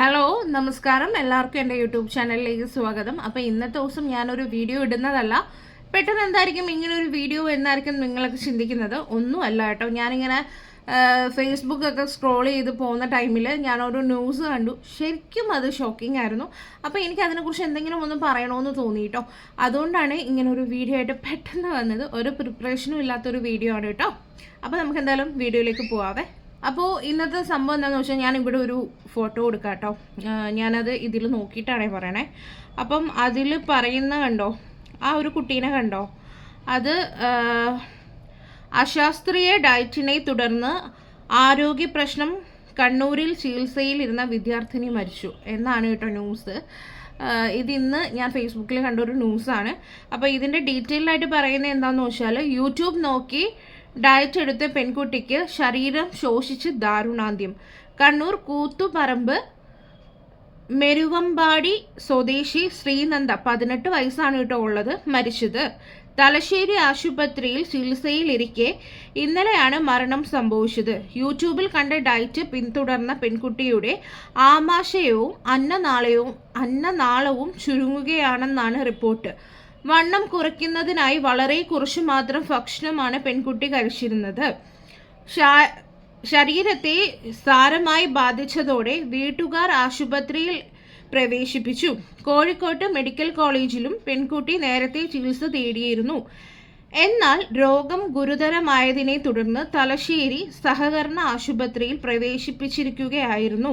Hello നമസ്കാരം എല്ലാവർക്കും എൻ്റെ യൂട്യൂബ് ചാനലിലേക്ക് സ്വാഗതം. അപ്പോൾ ഇന്നത്തെ ദിവസം ഞാനൊരു വീഡിയോ ഇടുന്നതല്ല. പെട്ടെന്ന് എന്തായിരിക്കും ഇങ്ങനെ ഒരു വീഡിയോ എന്നായിരിക്കും നിങ്ങളൊക്കെ ചിന്തിക്കുന്നത്. ഒന്നുമല്ല കേട്ടോ. ഞാനിങ്ങനെ ഫേസ്ബുക്കൊക്കെ സ്ക്രോൾ ചെയ്ത് പോകുന്ന ടൈമിൽ ഞാനൊരു ന്യൂസ് കണ്ടു. ശരിക്കും അത് ഷോക്കിംഗ് ആയിരുന്നു. അപ്പോൾ എനിക്ക് അതിനെക്കുറിച്ച് എന്തെങ്കിലും ഒന്ന് പറയണമെന്ന് തോന്നി കേട്ടോ. അതുകൊണ്ടാണ് ഇങ്ങനെ ഒരു വീഡിയോ ആയിട്ട് പെട്ടെന്ന് വന്നത്. ഒരു പ്രിപ്പറേഷനും ഇല്ലാത്തൊരു വീഡിയോ ആണ് കേട്ടോ. അപ്പോൾ നമുക്ക് എന്തായാലും വീഡിയോയിലേക്ക് പോവാവേ. അപ്പോൾ ഇന്നത്തെ സംഭവം എന്താണെന്ന് വെച്ചാൽ ഞാൻ ഇവിടെ ഒരു ഫോട്ടോ കൊടുക്കാം കേട്ടോ. ഞാനത് ഇതിൽ നോക്കിയിട്ടാണേ പറയണേ. അപ്പം അതിൽ പറയുന്ന കണ്ടോ, ആ ഒരു കുട്ടീനെ കണ്ടോ, അത് അശാസ്ത്രീയ ഡയറ്റിനെ തുടർന്ന് ആരോഗ്യ പ്രശ്നം കണ്ണൂരിൽ ചികിത്സയിലിരുന്ന വിദ്യാർത്ഥിനി മരിച്ചു എന്നാണ് കേട്ടോ ന്യൂസ്. ഇതിന്ന് ഞാൻ ഫേസ്ബുക്കിൽ കണ്ടൊരു ന്യൂസാണ്. അപ്പോൾ ഇതിൻ്റെ ഡീറ്റെയിൽ ആയിട്ട് പറയുന്നത് എന്താണെന്ന് വെച്ചാൽ, യൂട്യൂബ് നോക്കി ഡയറ്റ് എടുത്ത പെൺകുട്ടിക്ക് ശരീരം ശോഷിച്ച് ദാരുണാന്ത്യം. കണ്ണൂർ കൂത്തുപറമ്പ് മെരുവമ്പാടി സ്വദേശി ശ്രീനന്ദ 18 വയസ്സാണ് കേട്ടോ ഉള്ളത്, മരിച്ചത്. തലശ്ശേരി ആശുപത്രിയിൽ ചികിത്സയിലിരിക്കെ ഇന്നലെയാണ് മരണം സംഭവിച്ചത്. യൂട്യൂബിൽ കണ്ട ഡയറ്റ് പിന്തുടർന്ന പെൺകുട്ടിയുടെ ആമാശയവും അന്നനാളവും ചുരുങ്ങുകയാണെന്നാണ് റിപ്പോർട്ട്. വണ്ണം കുറയ്ക്കുന്നതിനായി വളരെ കുറച്ചു മാത്രം ഭക്ഷണമാണ് പെൺകുട്ടി കഴിച്ചിരുന്നത്. ശരീരത്തെ സാരമായി ബാധിച്ചതോടെ വീട്ടുകാർ ആശുപത്രിയിൽ പ്രവേശിപ്പിച്ചു. കോഴിക്കോട്ട് മെഡിക്കൽ കോളേജിലും പെൺകുട്ടി നേരത്തെ ചികിത്സ തേടിയിരുന്നു. എന്നാൽ രോഗം ഗുരുതരമായതിനെ തുടർന്ന് തലശ്ശേരി സഹകരണ ആശുപത്രിയിൽ പ്രവേശിപ്പിച്ചിരിക്കുകയായിരുന്നു.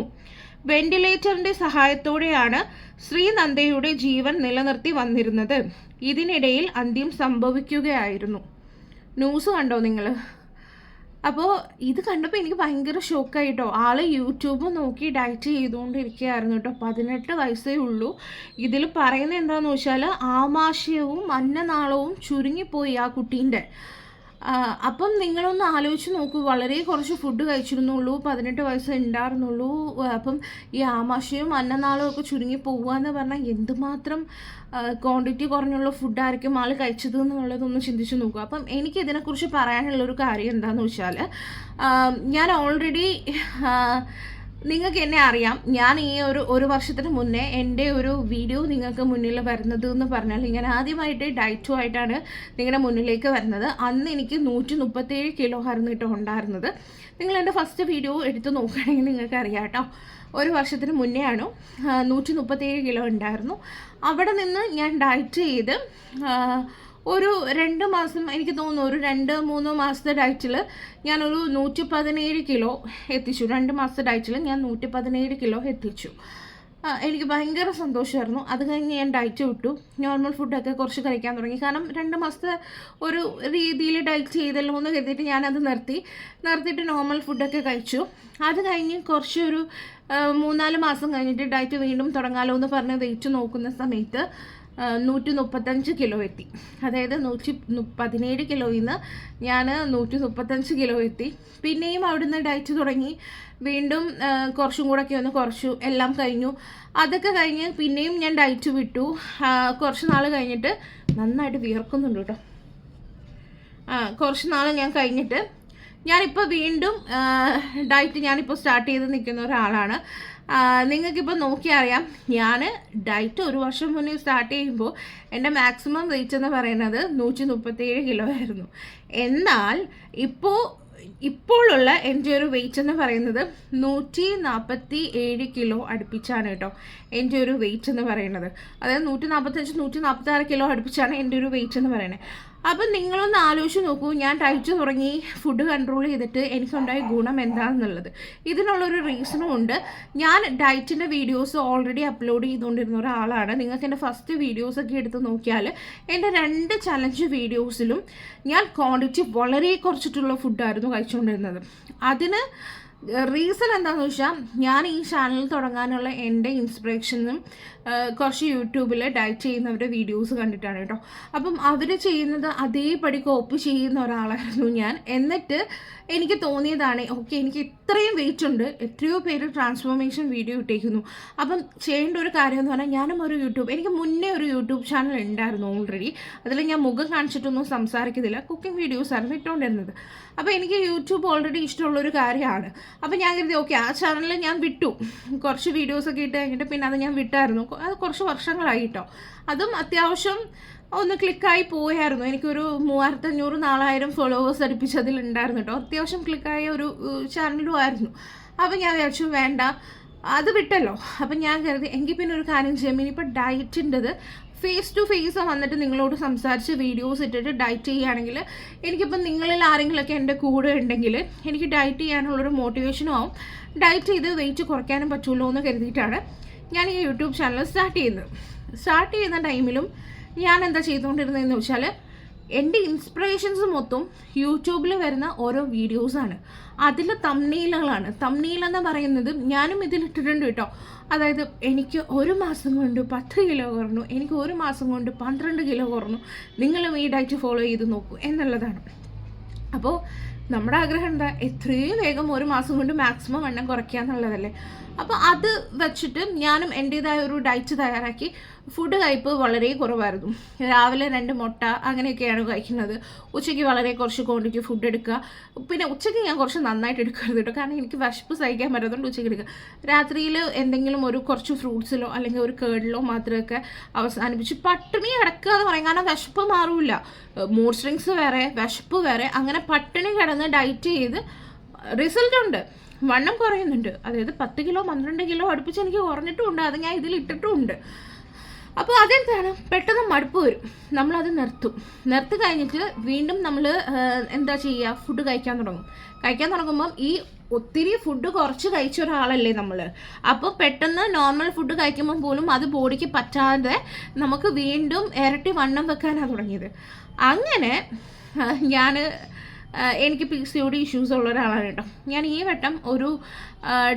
വെന്റിലേറ്ററിന്റെ സഹായത്തോടെയാണ് ശ്രീനന്ദയുടെ ജീവൻ നിലനിർത്തി വന്നിരുന്നത്. ഇതിനിടയിൽ അന്ത്യം സംഭവിക്കുകയായിരുന്നു. ന്യൂസ് കണ്ടോ നിങ്ങൾ? അപ്പോൾ ഇത് കണ്ടപ്പോൾ എനിക്ക് ഭയങ്കര ഷോക്കായിട്ടോ. ആൾ യൂട്യൂബ് നോക്കി ഡയറ്റ് ചെയ്തുകൊണ്ടിരിക്കുകയായിരുന്നു കേട്ടോ. 18 വയസ്സേ ഉള്ളൂ. ഇതിൽ പറയുന്നത് എന്താണെന്ന് വെച്ചാൽ, ആമാശയവും അന്നനാളവും ചുരുങ്ങിപ്പോയി ആ കുട്ടീൻ്റെ. അപ്പം നിങ്ങളൊന്ന് ആലോചിച്ച് നോക്കൂ. വളരെ കുറച്ച് ഫുഡ് കഴിച്ചിരുന്നുള്ളൂ, 18 വയസ്സ് ഉണ്ടായിരുന്നുള്ളൂ. അപ്പം ഈ ആമാശയവും അന്നനാളവും ഒക്കെ ചുരുങ്ങി പോകുക എന്ന് പറഞ്ഞാൽ എന്തുമാത്രം ക്വാണ്ടിറ്റി കുറഞ്ഞുള്ള ഫുഡായിരിക്കും ആൾ കഴിച്ചത് എന്നുള്ളതൊന്ന് ചിന്തിച്ച് നോക്കുക. അപ്പം എനിക്ക് ഇതിനെക്കുറിച്ച് പറയാനുള്ളൊരു കാര്യം എന്താണെന്ന് വെച്ചാൽ, ഞാൻ ഓൾറെഡി നിങ്ങൾക്ക് എന്നെ അറിയാം. ഞാൻ ഈ ഒരു വർഷത്തിന് മുന്നേ എൻ്റെ ഒരു വീഡിയോ നിങ്ങൾക്ക് മുന്നിൽ വരുന്നത് എന്ന് പറഞ്ഞാൽ, ഞാൻ ആദ്യമായിട്ട് ഡയറ്റുമായിട്ടാണ് നിങ്ങളുടെ മുന്നിലേക്ക് വരുന്നത്. അന്ന് എനിക്ക് 137 കിലോ ആയിരുന്നു കേട്ടോ ഉണ്ടായിരുന്നത്. നിങ്ങൾ എൻ്റെ ഫസ്റ്റ് വീഡിയോ എടുത്ത് നോക്കുകയാണെങ്കിൽ നിങ്ങൾക്ക് അറിയാം കേട്ടോ. ഒരു വർഷത്തിന് മുന്നേ ആണ് 137 കിലോ ഉണ്ടായിരുന്നു. അവിടെ നിന്ന് ഞാൻ ഡയറ്റ് ചെയ്ത് ഒരു 2 മാസം, എനിക്ക് തോന്നുന്നു ഒരു 2-3 മാസത്തെ ഡയറ്റിൽ ഞാനൊരു 117 കിലോ എത്തിച്ചു. 2 മാസത്തെ ഡയറ്റിൽ ഞാൻ 117 കിലോ എത്തിച്ചു. എനിക്ക് ഭയങ്കര സന്തോഷമായിരുന്നു. അത് കഴിഞ്ഞ് ഞാൻ ഡയറ്റ് വിട്ടു. നോർമൽ ഫുഡൊക്കെ കുറച്ച് കഴിക്കാൻ തുടങ്ങി. കാരണം 2 മാസത്തെ ഒരു രീതിയിൽ ഡയറ്റ് ചെയ്തല്ലോ എന്ന് കരുതിയിട്ട് ഞാനത് നിർത്തിയിട്ട് നോർമൽ ഫുഡൊക്കെ കഴിച്ചു. അത് കഴിഞ്ഞ് കുറച്ചൊരു 3-4 മാസം കഴിഞ്ഞിട്ട് ഡയറ്റ് വീണ്ടും തുടങ്ങാമല്ലോ എന്ന് പറഞ്ഞ് വെയിറ്റ് നോക്കുന്ന സമയത്ത് 135 കിലോ എത്തി. അതായത് 117 കിലോയിൽ നിന്ന് ഞാൻ 135 കിലോ എത്തി. പിന്നെയും അവിടുന്ന് ഡയറ്റ് തുടങ്ങി. വീണ്ടും കുറച്ചും കൂടെയൊക്കെ ഒന്ന് കുറച്ചു. എല്ലാം കഴിഞ്ഞു. അതൊക്കെ കഴിഞ്ഞ് പിന്നെയും ഞാൻ ഡയറ്റ് വിട്ടു. കുറച്ച് നാൾ കഴിഞ്ഞിട്ട് നന്നായിട്ട് വിയർക്കുന്നുണ്ട് കേട്ടോ. കുറച്ച് നാൾ ഞാൻ കഴിഞ്ഞിട്ട് ഞാനിപ്പോൾ വീണ്ടും ഡയറ്റ് ഞാനിപ്പോൾ സ്റ്റാർട്ട് ചെയ്ത് നിൽക്കുന്ന ഒരാളാണ്. നിങ്ങൾക്കിപ്പോൾ നോക്കിയാൽ അറിയാം, ഞാൻ ഡയറ്റ് ഒരു വർഷം മുന്നേ സ്റ്റാർട്ട് ചെയ്യുമ്പോൾ എൻ്റെ മാക്സിമം വെയിറ്റ് എന്ന് പറയുന്നത് 137 കിലോ ആയിരുന്നു. എന്നാൽ ഇപ്പോഴുള്ള എൻ്റെ ഒരു വെയിറ്റ് എന്ന് പറയുന്നത് 147 കിലോ അടുപ്പിച്ചാണ് കേട്ടോ എൻ്റെ ഒരു വെയിറ്റ് എന്ന് പറയുന്നത്. അതായത് 145-146 കിലോ അടുപ്പിച്ചാണ് എൻ്റെ ഒരു വെയിറ്റ് എന്ന് പറയുന്നത്. അപ്പം നിങ്ങളൊന്ന് ആലോചിച്ച് നോക്കൂ, ഞാൻ ഡയറ്റ് തുടങ്ങി ഫുഡ് കൺട്രോൾ ചെയ്തിട്ട് എനിക്കുണ്ടായ ഗുണം എന്താണെന്നുള്ളത്. ഇതിനുള്ളൊരു റീസണും ഉണ്ട്. ഞാൻ ഡയറ്റിൻ്റെ വീഡിയോസ് ഓൾറെഡി അപ്ലോഡ് ചെയ്തുകൊണ്ടിരുന്ന ഒരാളാണ്. നിങ്ങൾക്ക് എൻ്റെ ഫസ്റ്റ് വീഡിയോസൊക്കെ എടുത്ത് നോക്കിയാൽ എൻ്റെ 2 ചലഞ്ച് വീഡിയോസിലും ഞാൻ ക്വാണ്ടിറ്റി വളരെ കുറച്ചിട്ടുള്ള ഫുഡായിരുന്നു കഴിച്ചുകൊണ്ടിരുന്നത്. അതിന് റീസൺ എന്താണെന്ന് വെച്ചാൽ, ഞാൻ ഈ ചാനൽ തുടങ്ങാനുള്ള എൻ്റെ ഇൻസ്പിറേഷനും കുറച്ച് യൂട്യൂബിൽ ഡയറ്റ് ചെയ്യുന്നവരുടെ വീഡിയോസ് കണ്ടിട്ടാണ് കേട്ടോ. അപ്പം അവർ ചെയ്യുന്നത് അതേപടി കോപ്പി ചെയ്യുന്ന ഒരാളായിരുന്നു ഞാൻ. എന്നിട്ട് എനിക്ക് തോന്നിയതാണ്, ഓക്കെ എനിക്ക് ഇത്രയും വെയിറ്റ് ഉണ്ട്, എത്രയോ പേര് ട്രാൻസ്ഫോർമേഷൻ വീഡിയോ ഇട്ടേക്കുന്നു. അപ്പം ചെയ്യേണ്ട ഒരു കാര്യം എന്ന് പറഞ്ഞാൽ, ഞാനും എനിക്ക് മുന്നേ ഒരു യൂട്യൂബ് ചാനൽ ഉണ്ടായിരുന്നു ഓൾറെഡി. അതിൽ ഞാൻ മുഖം കാണിച്ചിട്ടൊന്നും സംസാരിക്കുന്നില്ല, കുക്കിംഗ് വീഡിയോസ് ആയിരുന്നു ഇട്ടുകൊണ്ടിരുന്നത്. അപ്പോൾ എനിക്ക് യൂട്യൂബ് ഓൾറെഡി ഇഷ്ടമുള്ളൊരു കാര്യമാണ്. അപ്പോൾ ഞാൻ കരുതി ഓക്കെ ആ ചാനലിൽ ഞാൻ വിട്ടു, കുറച്ച് വീഡിയോസൊക്കെ ഇട്ട് കഴിഞ്ഞിട്ട് പിന്നെ അത് ഞാൻ വിട്ടായിരുന്നു. അത് കുറച്ച് വർഷങ്ങളായി കേട്ടോ. അതും അത്യാവശ്യം ഒന്ന് ക്ലിക്കായി പോയായിരുന്നു. എനിക്കൊരു 3500-4000 ഫോളോവേഴ്സ് അടുപ്പിച്ചതിലുണ്ടായിരുന്നു കേട്ടോ. അത്യാവശ്യം ക്ലിക്കായ ഒരു ചാനലും ആയിരുന്നു. അപ്പോൾ ഞാൻ വിചാരിച്ചു വേണ്ട, അത് വിട്ടല്ലോ. അപ്പം ഞാൻ കരുതി എങ്കിൽ പിന്നെ ഒരു കാര്യം ചെയ്യാം, ഇനിയിപ്പോൾ ഡയറ്റിൻ്റെത് ഫേസ് ടു ഫേസ് വന്നിട്ട് നിങ്ങളോട് സംസാരിച്ച് വീഡിയോസ് ഇട്ടിട്ട് ഡയറ്റ് ചെയ്യുകയാണെങ്കിൽ എനിക്കിപ്പം നിങ്ങളിൽ ആരെങ്കിലുമൊക്കെ എൻ്റെ കൂടെ ഉണ്ടെങ്കിൽ എനിക്ക് ഡയറ്റ് ചെയ്യാനുള്ളൊരു മോട്ടിവേഷനും ആവും, ഡയറ്റ് ചെയ്ത് വെയിറ്റ് കുറയ്ക്കാനും പറ്റുമല്ലോ എന്ന് കരുതിയിട്ടാണ് ഞാൻ ഈ യൂട്യൂബ് ചാനൽ സ്റ്റാർട്ട് ചെയ്യുന്ന ടൈമിലും ഞാൻ എന്താ ചെയ്തുകൊണ്ടിരുന്നതെന്ന് വെച്ചാൽ എൻ്റെ ഇൻസ്പിറേഷൻസ് മൊത്തം യൂട്യൂബിൽ വരുന്ന ഓരോ വീഡിയോസാണ്. അതിൽ തംബ്നെയിലുകളാണ്. തംബ്നെയിൽ എന്ന് പറയുന്നത് ഞാനും ഇതിലിട്ടിട്ടുണ്ട് കേട്ടോ. അതായത് എനിക്ക് ഒരു മാസം കൊണ്ട് 10 കിലോ കുറഞ്ഞു, എനിക്ക് ഒരു മാസം കൊണ്ട് 12 കിലോ കുറഞ്ഞു, നിങ്ങളും ഈ ഡയറ്റ് ഫോളോ ചെയ്ത് നോക്കൂ എന്നുള്ളതാണ്. അപ്പോൾ നമ്മുടെ ആഗ്രഹം എന്താ, എത്രയും വേഗം ഒരു മാസം കൊണ്ട് മാക്സിമം വണ്ണം കുറയ്ക്കുക എന്നുള്ളതല്ലേ. അപ്പോൾ അത് വെച്ചിട്ട് ഞാനും എൻ്റേതായ ഒരു ഡയറ്റ് തയ്യാറാക്കി. ഫുഡ് കഴിപ്പ് വളരെ കുറവായിരുന്നു. രാവിലെ 2 മുട്ട അങ്ങനെയൊക്കെയാണ് കഴിക്കുന്നത്. ഉച്ചയ്ക്ക് വളരെ കുറച്ച് ക്വാണ്ടിറ്റി ഫുഡ് എടുക്കുക. പിന്നെ ഉച്ചയ്ക്ക് ഞാൻ കുറച്ച് നന്നായിട്ട് എടുക്കരുത് കേട്ടോ, കാരണം എനിക്ക് വിശപ്പ് സഹിക്കാൻ പറ്റാത്തതുകൊണ്ട് ഉച്ചയ്ക്ക് എടുക്കുക. രാത്രിയിൽ എന്തെങ്കിലും ഒരു കുറച്ച് ഫ്രൂട്ട്സിലോ അല്ലെങ്കിൽ ഒരു കേടിലോ മാത്രമൊക്കെ അവസാനിപ്പിച്ച് പട്ടിണി കിടക്കുക എന്ന് പറയും. കാരണം വിശപ്പ് മാറില്ല, മൂഡ് സ്വിങ്സ് വേറെ, വിശപ്പ് വേറെ, അങ്ങനെ പട്ടിണി കിടന്ന് ഡയറ്റ് ചെയ്ത് റിസൾട്ട് ഉണ്ട്, വണ്ണം കുറയുന്നുണ്ട്. അതായത് 10 കിലോ 12 കിലോ അടുപ്പിച്ച് എനിക്ക് കുറഞ്ഞിട്ടുമുണ്ട്, അത് ഞാൻ ഇതിൽ ഇട്ടിട്ടുമുണ്ട്. അപ്പോൾ അതെന്താണ്, പെട്ടെന്ന് മടുപ്പ് വരും, നമ്മളത് നിർത്തി കഴിഞ്ഞിട്ട് വീണ്ടും നമ്മൾ എന്താ ചെയ്യുക, ഫുഡ് കഴിക്കാൻ തുടങ്ങുമ്പം ഈ ഒത്തിരി ഫുഡ് കുറച്ച് കഴിച്ച ഒരാളല്ലേ നമ്മൾ. അപ്പോൾ പെട്ടെന്ന് നോർമൽ ഫുഡ് കഴിക്കുമ്പം പോലും അത് ബോഡിക്ക് പറ്റാതെ നമുക്ക് വീണ്ടും ഇരട്ടി വണ്ണം വെക്കാനാണ് തുടങ്ങിയത്. അങ്ങനെ എനിക്ക് PCOD ഇഷ്യൂസ് ഉള്ള ഒരാളാണ് കേട്ടോ. ഞാൻ ഈ വട്ടം ഒരു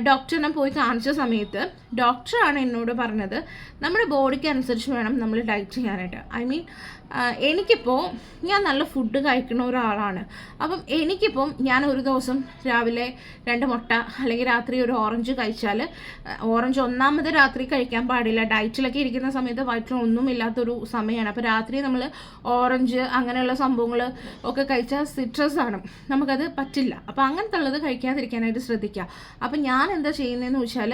ഡോക്ടറിനെ പോയി കാണിച്ച സമയത്ത് ഡോക്ടറാണ് എന്നോട് പറഞ്ഞത് നമ്മുടെ ബോഡിക്ക് അനുസരിച്ച് വേണം നമ്മൾ ഡയറ്റ് ചെയ്യാനായിട്ട്. ഐ മീൻ എനിക്കിപ്പോൾ ഞാൻ നല്ല ഫുഡ് കഴിക്കുന്ന ഒരാളാണ്. അപ്പം എനിക്കിപ്പം ഞാൻ ഒരു ദിവസം രാവിലെ 2 മുട്ട അല്ലെങ്കിൽ രാത്രി ഒരു ഓറഞ്ച് കഴിച്ചാൽ, ഓറഞ്ച് ഒന്നാമത് രാത്രി കഴിക്കാൻ പാടില്ല, ഡയറ്റിലൊക്കെ ഇരിക്കുന്ന സമയത്ത് വയറ്റിലൊന്നും ഇല്ലാത്തൊരു സമയമാണ്. അപ്പോൾ രാത്രി നമ്മൾ ഓറഞ്ച് അങ്ങനെയുള്ള സംഭവങ്ങൾ ഒക്കെ കഴിച്ചാൽ സിട്രസ് ആണ്, നമുക്കത് പറ്റില്ല. അപ്പോൾ അങ്ങനത്തെ ഉള്ളത് കഴിക്കാതിരിക്കാനായിട്ട് ശ്രദ്ധിക്കുക. അപ്പം ഞാൻ എന്താ ചെയ്യുന്നതെന്ന് വെച്ചാൽ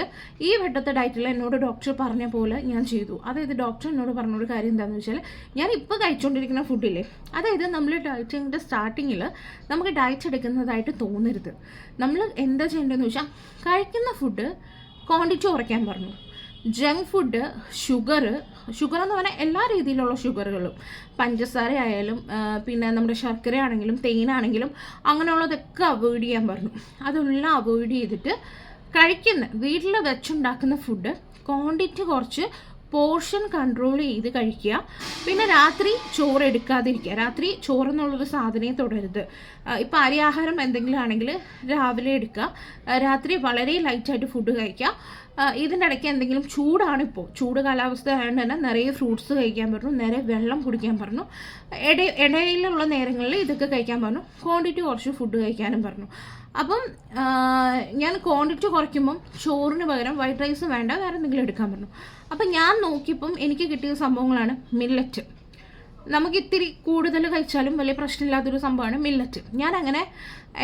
ഈ വട്ടത്തെ ഡയറ്റിൽ എന്നോട് ഡോക്ടർ പറഞ്ഞ പോലെ ഞാൻ ചെയ്തു. അതായത് ഡോക്ടർ എന്നോട് പറഞ്ഞൊരു കാര്യം എന്താണെന്ന് വെച്ചാൽ, ഞാൻ ഇപ്പോൾ കഴിച്ചുകൊണ്ടിരിക്കുന്ന ഫുഡില്ലേ, അതായത് നമ്മൾ ഡയറ്റിങ്ങിൻ്റെ സ്റ്റാർട്ടിങ്ങിൽ നമുക്ക് ഡയറ്റ് എടുക്കുന്നതായിട്ട് തോന്നരുത്. നമ്മൾ എന്താ ചെയ്യേണ്ടതെന്ന് വെച്ചാൽ കഴിക്കുന്ന ഫുഡ് ക്വാണ്ടിറ്റി കുറയ്ക്കാൻ പറഞ്ഞു. ജങ്ക് ഫുഡ്, ഷുഗർ എന്ന് പറഞ്ഞാൽ എല്ലാ രീതിയിലുള്ള ഷുഗറുകളും, പഞ്ചസാര ആയാലും പിന്നെ നമ്മുടെ ശർക്കര ആണെങ്കിലും തേനാണെങ്കിലും അങ്ങനെയുള്ളതൊക്കെ അവോയ്ഡ് ചെയ്യാൻ പറഞ്ഞു. അതെല്ലാം അവോയ്ഡ് ചെയ്തിട്ട് വീട്ടിൽ വെച്ചുണ്ടാക്കുന്ന ഫുഡ് ക്വാണ്ടിറ്റി കുറച്ച് പോർഷൻ കൺട്രോൾ ചെയ്ത് കഴിക്കുക. പിന്നെ രാത്രി ചോറ് എടുക്കാതിരിക്കുക. രാത്രി ചോറെന്നുള്ളൊരു സാധനയെ തുടരുത്. ഇപ്പോൾ അരി ആഹാരം എന്തെങ്കിലും ആണെങ്കിൽ രാവിലെ എടുക്കുക, രാത്രി വളരെ ലൈറ്റായിട്ട് ഫുഡ് കഴിക്കുക. ഇതിൻ്റെ ഇടയ്ക്ക് എന്തെങ്കിലും ചൂടാണിപ്പോൾ, ചൂട് കാലാവസ്ഥ ആയതുകൊണ്ട് തന്നെ നിറയെ ഫ്രൂട്ട്സ് കഴിക്കാൻ പറഞ്ഞു, നിറയെ വെള്ളം കുടിക്കാൻ പറഞ്ഞു, ഇടയിലുള്ള നേരങ്ങളിൽ ഇതൊക്കെ കഴിക്കാൻ പറഞ്ഞു, ക്വാണ്ടിറ്റി കുറച്ച് ഫുഡ് കഴിക്കാനും പറഞ്ഞു. അപ്പം ഞാൻ ക്വാണ്ടിറ്റി കുറയ്ക്കുമ്പം ചോറിന് പകരം വൈറ്റ് റൈസ് വേണ്ട, വേറെ എന്തെങ്കിലും എടുക്കാൻ പറഞ്ഞു. അപ്പം ഞാൻ നോക്കിയപ്പം എനിക്ക് കിട്ടിയ സംഭവങ്ങളാണ് മില്ലറ്റ്. നമുക്ക് ഇത്തിരി കൂടുതൽ കഴിച്ചാലും വലിയ പ്രശ്നമില്ലാത്തൊരു സംഭവമാണ് മില്ലറ്റ്. ഞാൻ അങ്ങനെ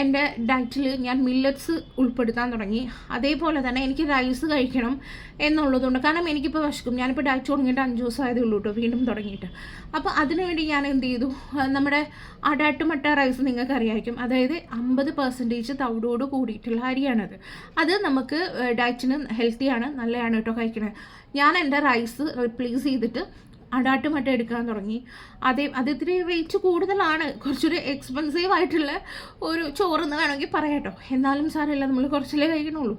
എൻ്റെ ഡയറ്റിൽ ഞാൻ മില്ലറ്റ്സ് ഉൾപ്പെടുത്താൻ തുടങ്ങി. അതേപോലെ തന്നെ എനിക്ക് റൈസ് കഴിക്കണം എന്നുള്ളതുകൊണ്ട്, കാരണം എനിക്കിപ്പോൾ വിശക്കും. ഞാനിപ്പോൾ ഡയറ്റ് തുടങ്ങിയിട്ട് 5 ദിവസം ആയതേ ഉള്ളൂ കേട്ടോ, വീണ്ടും തുടങ്ങിയിട്ട്. അപ്പോൾ അതിനുവേണ്ടി ഞാൻ എന്ത് ചെയ്തു, നമ്മുടെ അടാട്ടുമട്ട റൈസ് നിങ്ങൾക്ക് അറിയാമായിരിക്കും, അതായത് 50% തവിടോട് കൂടിയിട്ടുള്ള അരിയാണത്. അത് നമുക്ക് ഡയറ്റിന് ഹെൽത്തിയാണ്, നല്ലതാണ് കേട്ടോ കഴിക്കണത്. ഞാൻ എൻ്റെ റൈസ് റീപ്ലേസ് ചെയ്തിട്ട് അടാട്ടുമട്ട എടുക്കാൻ തുടങ്ങി. അത് ഇത്തിരി റേറ്റ് കൂടുതലാണ്, കുറച്ചൊരു എക്സ്പെൻസീവ് ആയിട്ടുള്ള ഒരു ചോറെന്ന് വേണമെങ്കിൽ പറയാം കേട്ടോ. എന്നാലും സാരമില്ല, നമ്മൾ കുറച്ചല്ലേ കഴിക്കണുള്ളൂ.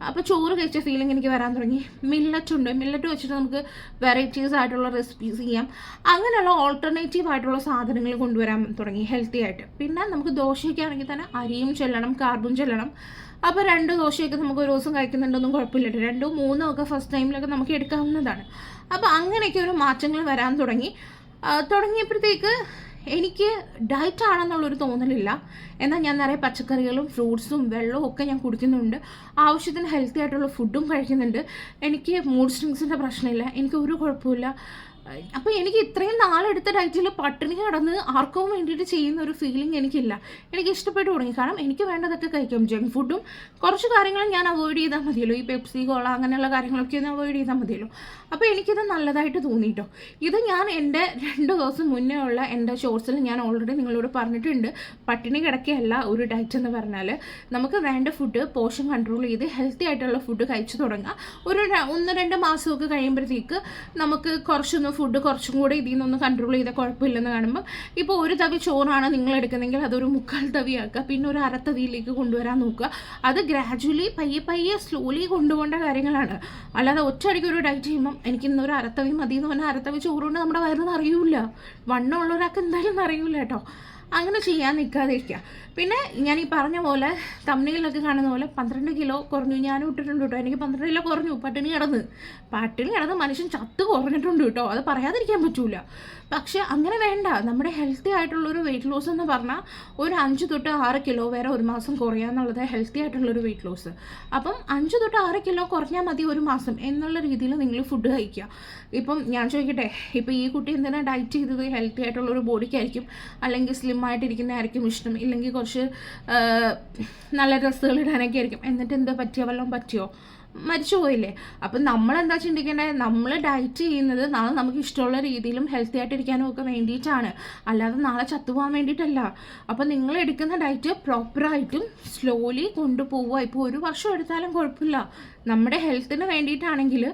അപ്പോൾ ചോറ് കഴിച്ച ഫീലിംഗ് എനിക്ക് വരാൻ തുടങ്ങി. മില്ലറ്റ് വെച്ചിട്ട് നമുക്ക് വെറൈറ്റീസ് ആയിട്ടുള്ള റെസിപ്പീസ് ചെയ്യാം. അങ്ങനെയുള്ള ഓൾട്ടർനേറ്റീവ് ആയിട്ടുള്ള സാധനങ്ങൾ കൊണ്ടുവരാൻ തുടങ്ങി ഹെൽത്തി ആയിട്ട്. പിന്നെ നമുക്ക് ദോശയ്ക്കാണെങ്കിൽ തന്നെ അരിയും ചെല്ലണം, കാർബും ചെല്ലണം. അപ്പോൾ 2 ദോശയൊക്കെ നമുക്ക് ഒരു ദിവസം കഴിക്കുന്നുണ്ടൊന്നും കുഴപ്പമില്ല, 2 3 ഒക്കെ ഫസ്റ്റ് ടൈമിലൊക്കെ നമുക്ക് എടുക്കാവുന്നതാണ്. അപ്പോൾ അങ്ങനെയൊക്കെ ഒരു മാറ്റങ്ങൾ വരാൻ തുടങ്ങിയപ്പോഴത്തേക്ക് എനിക്ക് ഡയറ്റ് ആണെന്നുള്ളൊരു തോന്നലില്ല. എന്നാൽ ഞാൻ നിറയെ പച്ചക്കറികളും ഫ്രൂട്ട്സും വെള്ളവും ഒക്കെ ഞാൻ കുടിക്കുന്നുണ്ട്, ആവശ്യത്തിന് ഹെൽത്തി ആയിട്ടുള്ള ഫുഡും കഴിക്കുന്നുണ്ട്. എനിക്ക് മൂഡ് സ്വിങ്സിൻ്റെ പ്രശ്നമില്ല, എനിക്ക് ഒരു കുഴപ്പമില്ല. അപ്പോൾ എനിക്ക് ഇത്രയും നാളെടുത്ത ഡയറ്റിൽ പട്ടിണി കിടന്ന് ആർക്കും വേണ്ടിയിട്ട് ചെയ്യുന്ന ഒരു ഫീലിംഗ് എനിക്കില്ല. എനിക്ക് ഇഷ്ടപ്പെട്ടു തുടങ്ങി. കാരണം എനിക്ക് വേണ്ടതൊക്കെ കഴിക്കാം. ജങ്ക് ഫുഡും കുറച്ച് കാര്യങ്ങളും ഞാൻ അവോയ്ഡ് ചെയ്താൽ മതിയല്ലോ. ഈ പെപ്സി, കോള അങ്ങനെയുള്ള കാര്യങ്ങളൊക്കെ ഒന്ന് അവോയ്ഡ് ചെയ്താൽ മതിയല്ലോ. അപ്പോൾ എനിക്കിത് നല്ലതായിട്ട് തോന്നിയിട്ടോ. ഇത് ഞാൻ എൻ്റെ 2 ദിവസം മുന്നേ ഉള്ള എൻ്റെ ഷോർട്സിൽ ഞാൻ ഓൾറെഡി നിങ്ങളോട് പറഞ്ഞിട്ടുണ്ട്. പട്ടിണി കിടക്കുകയല്ല ഒരു ഡയറ്റ് എന്ന് പറഞ്ഞാൽ. നമുക്ക് വേണ്ട ഫുഡ് പോർഷൻ കൺട്രോൾ ചെയ്ത് ഹെൽത്തി ആയിട്ടുള്ള ഫുഡ് കഴിച്ചു തുടങ്ങുക. ഒരു 1-2 മാസമൊക്കെ കഴിയുമ്പോഴത്തേക്ക് നമുക്ക് ഫുഡ് കുറച്ചും കൂടെ ഇതിൽ നിന്നൊന്ന് കൺട്രോൾ ചെയ്താൽ കുഴപ്പമില്ലെന്ന് കാണുമ്പോൾ, ഇപ്പോൾ ഒരു തവി ചോറാണ് നിങ്ങൾ എടുക്കുന്നതെങ്കിൽ അതൊരു 3/4 തവിയാക്കുക. പിന്നെ ഒരു 1/2 തവിയിലേക്ക് കൊണ്ടുവരാൻ നോക്കുക. അത് ഗ്രാജുവലി പയ്യെ സ്ലോലി കൊണ്ടുപോകേണ്ട കാര്യങ്ങളാണ്. അല്ലാതെ ഒറ്റയടിക്ക് ഒരു ഡയറ്റ് ചെയ്യുമ്പം എനിക്ക് ഇന്നൊരു 1/2 തവി മതി എന്ന് പറഞ്ഞാൽ 1/2 തവി ചോറുകൊണ്ട് നമ്മുടെ വയറിന് അറിയില്ല. വണ്ണമുള്ളവരൊക്കെ എന്തായാലും അറിയില്ല കേട്ടോ. അങ്ങനെ ചെയ്യാൻ നിൽക്കാതിരിക്കുക. പിന്നെ ഞാൻ ഈ പറഞ്ഞ പോലെ തമ്മിലൊക്കെ കാണുന്ന പോലെ 12 കിലോ കുറഞ്ഞു. ഞാനും ഇട്ടിട്ടുണ്ട് കേട്ടോ. എനിക്ക് 12 കിലോ കുറഞ്ഞു. പട്ടിണി കിടന്ന് മനുഷ്യൻ ചത്ത് കുറഞ്ഞിട്ടുണ്ട് കേട്ടോ. അത് പറയാതിരിക്കാൻ പറ്റൂല. പക്ഷെ അങ്ങനെ വേണ്ട. നമ്മുടെ ഹെൽത്തി ആയിട്ടുള്ളൊരു വെയിറ്റ് ലോസ് എന്ന് പറഞ്ഞാൽ ഒരു 5 തൊട്ട് 6 കിലോ വരെ ഒരു മാസം കുറയാന്നുള്ളത് ഹെൽത്തി ആയിട്ടുള്ളൊരു വെയിറ്റ് ലോസ്. അപ്പം 5 തൊട്ട് 6 കിലോ കുറഞ്ഞാൽ മതി ഒരു മാസം എന്നുള്ള രീതിയിൽ നിങ്ങൾ ഫുഡ് കഴിക്കുക. ഇപ്പം ഞാൻ ചോദിക്കട്ടെ, ഇപ്പോൾ ഈ കുട്ടി എന്തിനാണ് ഡയറ്റ് ചെയ്തത്? ഹെൽത്തി ആയിട്ടുള്ളൊരു ബോഡിക്കായിരിക്കും, അല്ലെങ്കിൽ സ്ലിം ആയിട്ടിരിക്കുന്നതായിരിക്കും ഇഷ്ടം, ഇല്ലെങ്കിൽ കുറച്ച് നല്ല ഡ്രസ്സുകൾ ഇടാനൊക്കെ ആയിരിക്കും. എന്നിട്ട് എന്താ വല്ലതും പറ്റിയോ? മരിച്ചു പോയില്ലേ? അപ്പം നമ്മളെന്താ ചിന്തിക്കേണ്ടത്? നമ്മൾ ഡയറ്റ് ചെയ്യുന്നത് നാളെ നമുക്ക് ഇഷ്ടമുള്ള രീതിയിലും ഹെൽത്തി ആയിട്ടിരിക്കാനും ഒക്കെ വേണ്ടിയിട്ടാണ്, അല്ലാതെ നാളെ ചത്തുപോകാൻ വേണ്ടിയിട്ടല്ല. അപ്പം നിങ്ങൾ എടുക്കുന്ന ഡയറ്റ് പ്രോപ്പറായിട്ടും സ്ലോലി കൊണ്ടുപോവുക. ഇപ്പോൾ 1 വർഷം എടുത്താലും കുഴപ്പമില്ല. നമ്മുടെ ഹെൽത്തിന് വേണ്ടിയിട്ടാണെങ്കിൽ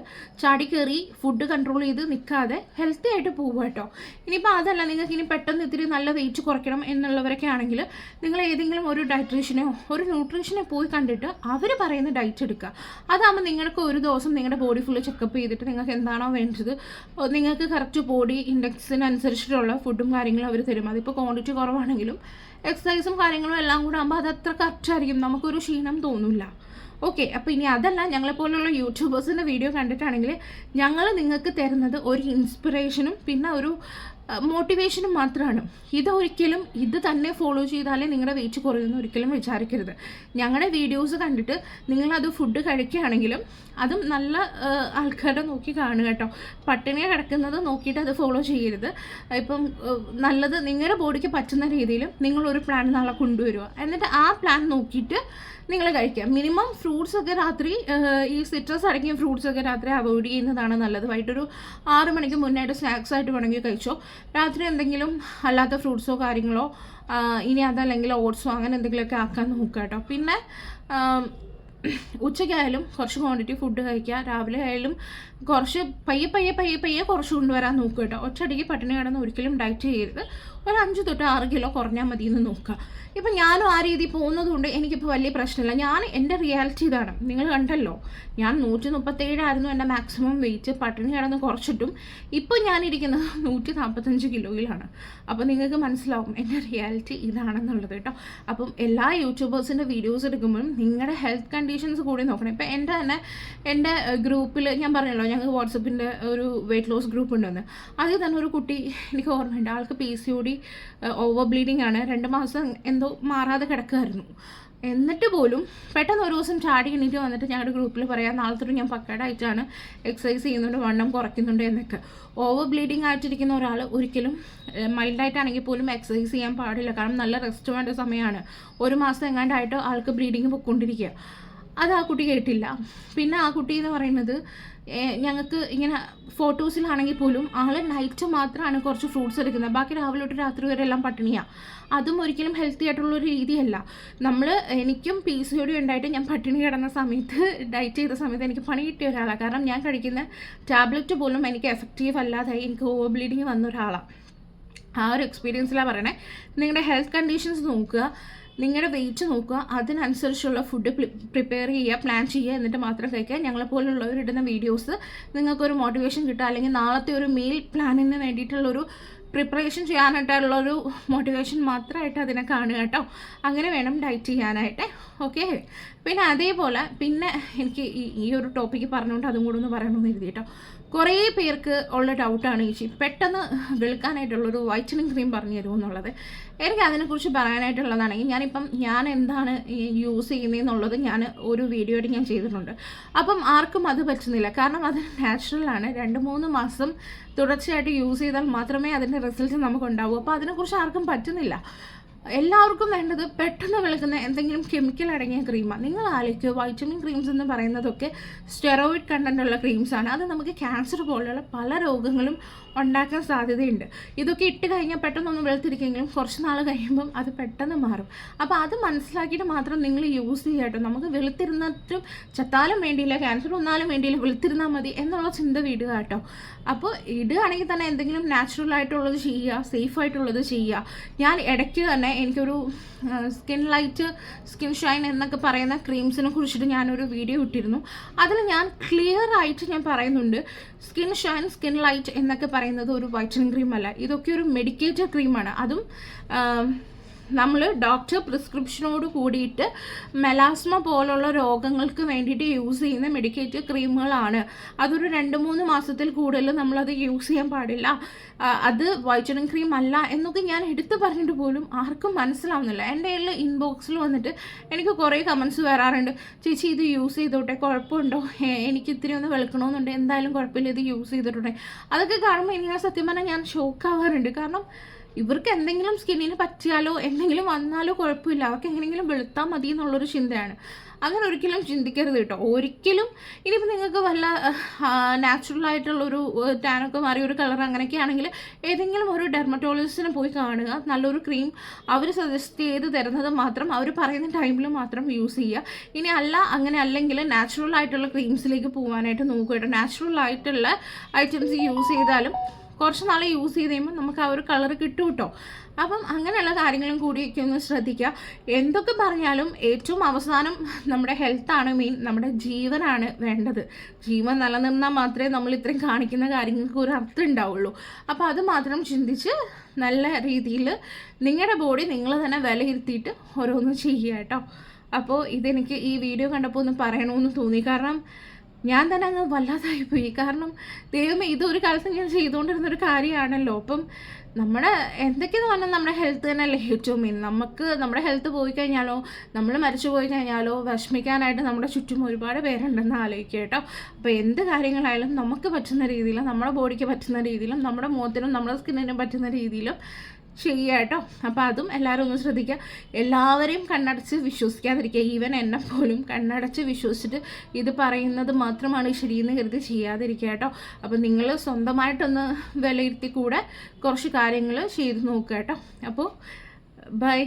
ചാടി കയറി ഫുഡ് കൺട്രോൾ ചെയ്ത് നിൽക്കാതെ ഹെൽത്തി ആയിട്ട് പോവുക കേട്ടോ. ഇനിയിപ്പോൾ അതല്ല, നിങ്ങൾക്ക് ഇനി പെട്ടെന്ന് ഇത്തിരി നല്ല വെയിറ്റ് കുറയ്ക്കണം എന്നുള്ളവരൊക്കെ ആണെങ്കിൽ നിങ്ങൾ ഏതെങ്കിലും ഒരു ഡയറ്റീഷ്യനെയോ ഒരു ന്യൂട്രീഷനെ പോയി കണ്ടിട്ട് അവർ പറയുന്ന ഡയറ്റ് എടുക്കുക. അതാകുമ്പോൾ നിങ്ങൾക്ക് ഒരു ദിവസം നിങ്ങളുടെ ബോഡി ഫുള്ള് ചെക്കപ്പ് ചെയ്തിട്ട് നിങ്ങൾക്ക് എന്താണോ വേണ്ടത്, നിങ്ങൾക്ക് കറക്റ്റ് ബോഡി ഇൻഡെക്സിനനുസരിച്ചിട്ടുള്ള ഫുഡും കാര്യങ്ങളും അവർ തരും. അതിപ്പോൾ ക്വാണ്ടിറ്റി കുറവാണെങ്കിലും എക്സസൈസും കാര്യങ്ങളും എല്ലാം കൂടെ ആകുമ്പോൾ അത് അത്ര കറക്റ്റായിരിക്കും. നമുക്കൊരു ക്ഷീണം തോന്നില്ല. ഓക്കെ, അപ്പോൾ ഇനി അതല്ല, ഞങ്ങളെപ്പോലുള്ള യൂട്യൂബേഴ്സിൻ്റെ വീഡിയോ കണ്ടിട്ടാണെങ്കിൽ ഞങ്ങൾ നിങ്ങൾക്ക് തരുന്നത് ഒരു ഇൻസ്പിറേഷനും പിന്നെ ഒരു മോട്ടിവേഷനും മാത്രമാണ്. ഇത് തന്നെ ഫോളോ ചെയ്താലേ നിങ്ങളുടെ വെയിറ്റ് കുറയുമെന്ന് ഒരിക്കലും വിചാരിക്കരുത്. ഞങ്ങളുടെ വീഡിയോസ് കണ്ടിട്ട് നിങ്ങളത് ഫുഡ് കഴിക്കുകയാണെങ്കിലും അതും നല്ല ആൾക്കാരെ നോക്കി കാണുക കേട്ടോ. പട്ടിണിയെ കിടക്കുന്നത് നോക്കിയിട്ട് അത് ഫോളോ ചെയ്യരുത്. ഇപ്പം നല്ലത് നിങ്ങളുടെ ബോഡിക്ക് പറ്റുന്ന രീതിയിൽ നിങ്ങളൊരു പ്ലാൻ നാളെ കൊണ്ടുവരിക. എന്നിട്ട് ആ പ്ലാൻ നോക്കിയിട്ട് നിങ്ങൾ കഴിക്കുക. മിനിമം ഫ്രൂട്ട്സൊക്കെ രാത്രി, ഈ സിട്രസ് അടങ്ങിയ ഫ്രൂട്ട്സൊക്കെ രാത്രി അവോയ്ഡ് ചെയ്യുന്നതാണ് നല്ലത്. വൈകിട്ടൊരു 6 മണിക്ക് മുന്നായിട്ട് സ്നാക്സ് ആയിട്ട് വേണമെങ്കിൽ കഴിച്ചോ. രാത്രി എന്തെങ്കിലും അല്ലാത്ത ഫ്രൂട്ട്സോ കാര്യങ്ങളോ, ഇനി അതല്ലെങ്കിൽ ഓട്സോ അങ്ങനെ എന്തെങ്കിലുമൊക്കെ ആക്കാൻ നോക്കുക കേട്ടോ. പിന്നെ ഉച്ചയ്ക്കായാലും കുറച്ച് ക്വാണ്ടിറ്റി ഫുഡ് കഴിക്കുക. രാവിലെ ആയാലും കുറച്ച് പയ്യെ കുറച്ച് കൊണ്ടുവരാൻ നോക്കുക കേട്ടോ. ഒറ്റയടിക്ക് പട്ടിണി കിടന്ന് ഒരിക്കലും ഡയറ്റ് ചെയ്യരുത്. ഒരു 5 തൊട്ട് 6 കിലോ കുറഞ്ഞാൽ മതി എന്ന് നോക്കുക. ഇപ്പം ഞാനും ആ രീതിയിൽ പോകുന്നതുകൊണ്ട് എനിക്കിപ്പോൾ വലിയ പ്രശ്നമില്ല. എൻ്റെ റിയാലിറ്റി ഇതാണ്. നിങ്ങൾ കണ്ടല്ലോ, ഞാൻ 137 ആയിരുന്നു എൻ്റെ മാക്സിമം വെയിറ്റ്. പട്ടിണി കിടന്ന് കുറച്ചിട്ടും ഇപ്പോൾ ഞാനിരിക്കുന്നത് 145 കിലോയിലാണ്. അപ്പോൾ നിങ്ങൾക്ക് മനസ്സിലാവും എൻ്റെ റിയാലിറ്റി ഇതാണെന്നുള്ളത് കേട്ടോ. അപ്പം എല്ലാ യൂട്യൂബേഴ്സിൻ്റെ വീഡിയോസ് എടുക്കുമ്പോഴും നിങ്ങളുടെ ഹെൽത്ത് കണ്ടീഷൻസ് കൂടി നോക്കണം. ഇപ്പോൾ എൻ്റെ ഗ്രൂപ്പിൽ ഞാൻ പറഞ്ഞല്ലോ, ഞങ്ങൾക്ക് വാട്സപ്പിൻ്റെ ഒരു വെയിറ്റ് ലോസ് ഗ്രൂപ്പ് ഉണ്ടെന്ന്. അതിൽ തന്നെ ഒരു കുട്ടി എനിക്ക് ഓർമ്മയുണ്ട്. ആൾക്ക് PCOD ഓവർ ബ്ലീഡിങ് ആണ്. 2 മാസം എന്തോ മാറാതെ കിടക്കുമായിരുന്നു. എന്നിട്ട് പോലും പെട്ടെന്ന് ഒരു ദിവസം ചാടി എണീറ്റ് വന്നിട്ട് ഞങ്ങളുടെ ഗ്രൂപ്പിൽ പറയാം, നാളെ തൊട്ട് ഞാൻ പക്കടായിട്ടാണ് എക്സസൈസ് ചെയ്യുന്നുണ്ട്, വണ്ണം കുറയ്ക്കുന്നുണ്ട് എന്നൊക്കെ. ഓവർ ബ്ലീഡിങ് ആയിട്ടിരിക്കുന്ന ഒരാൾ ഒരിക്കലും മൈൽഡായിട്ടാണെങ്കിൽ പോലും എക്സസൈസ് ചെയ്യാൻ പാടില്ല. കാരണം നല്ല റെസ്റ്റ് വേണ്ട സമയമാണ്. 1 മാസം എങ്ങാണ്ടായിട്ട് ആൾക്ക് ബ്ലീഡിങ് പൊയ്ക്കൊണ്ടിരിക്കുക. അത് ആ കുട്ടി കേട്ടില്ല. പിന്നെ ആ കുട്ടി എന്ന് പറയുന്നത്, ഞങ്ങൾക്ക് ഇങ്ങനെ ഫോട്ടോസിലാണെങ്കിൽ പോലും ആൾ നൈറ്റ് മാത്രമാണ് കുറച്ച് ഫ്രൂട്ട്സ് എടുക്കുന്നത്. ബാക്കി രാവിലെ തൊട്ട് രാത്രി വരെ എല്ലാം പട്ടിണിയാണ്. അതും ഒരിക്കലും ഹെൽത്തി ആയിട്ടുള്ളൊരു രീതിയല്ല. എനിക്കും PCOD ഉണ്ടായിട്ട് ഞാൻ പട്ടിണി കിടന്ന സമയത്ത്, ഡയറ്റ് ചെയ്ത സമയത്ത് എനിക്ക് പണി കിട്ടിയ ഒരാളാണ്. കാരണം ഞാൻ കഴിക്കുന്ന ടാബ്ലറ്റ് പോലും എനിക്ക് എഫക്റ്റീവ് അല്ലാതായി എനിക്ക് ഓവർ ബ്ലീഡിങ് വന്ന ഒരാളാണ്. ആ ഒരു എക്സ്പീരിയൻസിലാണ് പറയണേ. നിങ്ങളുടെ ഹെൽത്ത് കണ്ടീഷൻസ് നോക്കുക, നിങ്ങളുടെ വെയിറ്റ് നോക്കുക, അതിനനുസരിച്ചുള്ള ഫുഡ് പ്രിപ്പയർ ചെയ്യുക, പ്ലാൻ ചെയ്യുക, എന്നിട്ട് മാത്രം കഴിക്കുക. ഞങ്ങളെപ്പോലുള്ളവരിടുന്ന വീഡിയോസ് നിങ്ങൾക്കൊരു മോട്ടിവേഷൻ കിട്ടുക, അല്ലെങ്കിൽ നാളത്തെ ഒരു മീൽ പ്ലാനിന് വേണ്ടിയിട്ടുള്ളൊരു പ്രിപ്പറേഷൻ ചെയ്യാനായിട്ടുള്ളൊരു മോട്ടിവേഷൻ മാത്രമായിട്ട് അതിനെ കാണുക കേട്ടോ. അങ്ങനെ വേണം ഡയറ്റ് ചെയ്യാനായിട്ട്. ഓക്കെ, പിന്നെ അതേപോലെ പിന്നെ എനിക്ക് ഈ ഒരു ടോപ്പിക്ക് പറഞ്ഞുകൊണ്ട് അതും കൂടെ ഒന്ന് പറയണമെന്ന് കരുതി കേട്ടോ. കുറേ പേർക്ക് ഉള്ള ഡൗട്ടാണ് ചേച്ചി പെട്ടെന്ന് വെളുക്കാനായിട്ടുള്ളൊരു വൈറ്റനിങ് ക്രീം പറഞ്ഞു തരുമോ എന്നുള്ളത്. എനിക്ക് അതിനെക്കുറിച്ച് പറയാനായിട്ടുള്ളതാണെങ്കിൽ ഞാൻ എന്താണ് യൂസ് ചെയ്യുന്നതെന്നുള്ളത് ഞാൻ ഒരു വീഡിയോ ആയിട്ട് ഞാൻ ചെയ്തിട്ടുണ്ട്. അപ്പം ആർക്കും അത് പറ്റുന്നില്ല, കാരണം അത് നാച്ചുറലാണ്. 2-3 മാസം തുടർച്ചയായിട്ട് യൂസ് ചെയ്താൽ മാത്രമേ അതിൻ്റെ റിസൾട്ട് നമുക്കുണ്ടാവൂ. അപ്പോൾ അതിനെക്കുറിച്ച് ആർക്കും പറ്റുന്നില്ല. എല്ലാവർക്കും വേണ്ടത് പെട്ടെന്ന് വെളുക്കുന്ന എന്തെങ്കിലും കെമിക്കൽ അടങ്ങിയ ക്രീമാണ്. നിങ്ങൾ ആലോചിക്കുക, വൈറ്റമിൻ ക്രീംസ് എന്ന് പറയുന്നതൊക്കെ സ്റ്റെറോയിഡ് കണ്ടൻ്റ് ഉള്ള ക്രീംസാണ്. അത് നമുക്ക് ക്യാൻസർ പോലെയുള്ള പല രോഗങ്ങളും ഉണ്ടാക്കാൻ സാധ്യതയുണ്ട്. ഇതൊക്കെ ഇട്ട് കഴിഞ്ഞാൽ പെട്ടെന്നൊന്നും വെളുത്തിരിക്കെങ്കിലും കുറച്ച് നാൾ കഴിയുമ്പം അത് പെട്ടെന്ന് മാറും. അപ്പോൾ അത് മനസ്സിലാക്കിയിട്ട് മാത്രം നിങ്ങൾ യൂസ് ചെയ്യാട്ടോ. നമുക്ക് വെളുത്തിരുന്നിട്ടും ചത്താലും വേണ്ടിയില്ല, ക്യാൻസർ വന്നാലും വേണ്ടിയില്ല, വെളുത്തിരുന്നാൽ മതി എന്നുള്ള ചിന്ത വിടുക കേട്ടോ. അപ്പോൾ ഇടുകയാണെങ്കിൽ തന്നെ എന്തെങ്കിലും നാച്ചുറൽ ആയിട്ടുള്ളത് ചെയ്യുക, സേഫ് ആയിട്ടുള്ളത് ചെയ്യുക. ഞാൻ ഇടയ്ക്ക് തന്നെ എനിക്കൊരു സ്കിൻ ലൈറ്റ്, സ്കിൻ ഷൈൻ എന്നൊക്കെ പറയുന്ന ക്രീംസിനെ കുറിച്ചിട്ട് ഞാനൊരു വീഡിയോ ഇട്ടിരുന്നു. അതിൽ ഞാൻ ക്ലിയർ ആയിട്ട് ഞാൻ പറയുന്നുണ്ട്, സ്കിൻ ഷൈൻ, സ്കിൻ ലൈറ്റ് എന്നൊക്കെ പറയുന്നത് ഒരു വൈറ്റനിങ് ക്രീം അല്ല, ഇതൊക്കെ ഒരു മെഡിക്കേറ്റഡ് ക്രീമാണ്. അതും നമ്മൾ ഡോക്ടർ പ്രിസ്ക്രിപ്ഷനോട് കൂടിയിട്ട് മെലാസ്മ പോലുള്ള രോഗങ്ങൾക്ക് വേണ്ടിയിട്ട് യൂസ് ചെയ്യുന്ന മെഡിക്കേറ്റഡ് ക്രീമുകളാണ്. അതൊരു 2-3 മാസത്തിൽ കൂടുതൽ നമ്മളത് യൂസ് ചെയ്യാൻ പാടില്ല, അത് വൈറ്റനിങ് ക്രീം അല്ല എന്നൊക്കെ ഞാൻ എടുത്തു പറഞ്ഞിട്ട് പോലും ആർക്കും മനസ്സിലാവുന്നില്ല. എൻ്റെ ഇൻബോക്സിൽ വന്നിട്ട് എനിക്ക് കുറേ കമൻസ് വരാറുണ്ട്, ചേച്ചി ഇത് യൂസ് ചെയ്തോട്ടെ, കുഴപ്പമുണ്ടോ, എനിക്ക് ഇത്തിരി ഒന്ന് വെളുക്കണമെന്നുണ്ട്, എന്തായാലും കുഴപ്പമില്ല, ഇത് യൂസ് ചെയ്തിട്ടുണ്ടേ. അതൊക്കെ കാണുമ്പോൾ എനിക്ക് സത്യം പറഞ്ഞാൽ ഞാൻ ഷോക്കാവാറുണ്ട്. കാരണം ഇവർക്ക് എന്തെങ്കിലും സ്കിന്നിന് പറ്റിയാലോ എന്തെങ്കിലും വന്നാലോ കുഴപ്പമില്ല, അവർക്ക് എങ്ങനെയെങ്കിലും വെളുത്താൽ മതി എന്നുള്ളൊരു ചിന്തയാണ്. അങ്ങനെ ഒരിക്കലും ചിന്തിക്കരുത് കേട്ടോ. ഒരിക്കലും ഇനിയിപ്പോൾ നിങ്ങൾക്ക് വല്ല നാച്ചുറലായിട്ടുള്ളൊരു ടാനൊക്കെ മാറിയ ഒരു കളർ അങ്ങനെയൊക്കെ ആണെങ്കിൽ ഏതെങ്കിലും ഒരു ഡെർമറ്റോളജിസ്റ്റിനെ പോയി കാണുക. നല്ലൊരു ക്രീം അവർ സജസ്റ്റ് ചെയ്ത് തരുന്നത് മാത്രം അവർ പറയുന്ന ടൈമിൽ മാത്രം യൂസ് ചെയ്യുക. ഇനി അങ്ങനെ അല്ലെങ്കിൽ നാച്ചുറൽ ആയിട്ടുള്ള ക്രീംസിലേക്ക് പോകാനായിട്ട് നോക്കുക കേട്ടോ. നാച്ചുറൽ ആയിട്ടുള്ള ഐറ്റംസ് യൂസ് ചെയ്താലും കുറച്ച് നാൾ യൂസ് ചെയ്ത് കഴിയുമ്പോൾ നമുക്ക് ആ ഒരു കളർ കിട്ടും കേട്ടോ. അപ്പം അങ്ങനെയുള്ള കാര്യങ്ങളും കൂടിയൊക്കെ ഒന്ന് ശ്രദ്ധിക്കുക. എന്തൊക്കെ പറഞ്ഞാലും ഏറ്റവും അവസാനം നമ്മുടെ ഹെൽത്താണ് മെയിൻ, നമ്മുടെ ജീവനാണ് വേണ്ടത്. ജീവൻ നിലനിന്നാൽ മാത്രമേ നമ്മൾ ഇത്രയും കാണിക്കുന്ന കാര്യങ്ങൾക്ക് ഒരു അർത്ഥം ഉണ്ടാവുള്ളൂ. അപ്പോൾ അത് മാത്രം ചിന്തിച്ച് നല്ല രീതിയിൽ നിങ്ങളുടെ ബോഡി നിങ്ങൾ തന്നെ വിലയിരുത്തിയിട്ട് ഓരോന്നും ചെയ്യുക കേട്ടോ. അപ്പോൾ ഇതെനിക്ക് ഈ വീഡിയോ കണ്ടപ്പോൾ ഒന്ന് പറയണമെന്ന് തോന്നി, കാരണം ഞാൻ തന്നെ അങ്ങ് വല്ലാതായിപ്പോയി. കാരണം ദൈവമേ, ഇതൊരു കാലത്ത് ഞാൻ ചെയ്തുകൊണ്ടിരുന്നൊരു കാര്യമാണല്ലോ. അപ്പം നമ്മുടെ എന്തൊക്കെയെന്ന് പറഞ്ഞാൽ നമ്മുടെ ഹെൽത്ത് തന്നെയല്ലേ ഏറ്റവും മെയിൻ. നമുക്ക് നമ്മുടെ ഹെൽത്ത് പോയി കഴിഞ്ഞാലോ, നമ്മൾ മരിച്ചു പോയി കഴിഞ്ഞാലോ വിഷമിക്കാനായിട്ട് നമ്മുടെ ചുറ്റും ഒരുപാട് പേരുണ്ടെന്ന് ആലോചിക്കുക കേട്ടോ. അപ്പോൾ എന്ത് കാര്യങ്ങളായാലും നമുക്ക് പറ്റുന്ന രീതിയിലും നമ്മുടെ ബോഡിക്ക് പറ്റുന്ന രീതിയിലും നമ്മുടെ മുഖത്തിനും നമ്മുടെ സ്കിന്നിനും പറ്റുന്ന രീതിയിലും ചെയ്യുക കേട്ടോ. അപ്പോൾ അതും എല്ലാവരും ഒന്ന് ശ്രദ്ധിക്കുക. എല്ലാവരെയും കണ്ണടച്ച് വിശ്വസിക്കാതിരിക്കുക. ഈവൻ എന്നെ പോലും കണ്ണടച്ച് വിശ്വസിച്ചിട്ട് ഇത് പറയുന്നത് മാത്രമാണ് ശരിയെന്ന് കരുതി ചെയ്യാതിരിക്കുക കേട്ടോ. അപ്പോൾ നിങ്ങൾ സ്വന്തമായിട്ടൊന്ന് വിലയിരുത്തി കൂടെ കുറച്ച് കാര്യങ്ങൾ ചെയ്ത് നോക്കുക കേട്ടോ. അപ്പോൾ ബൈ.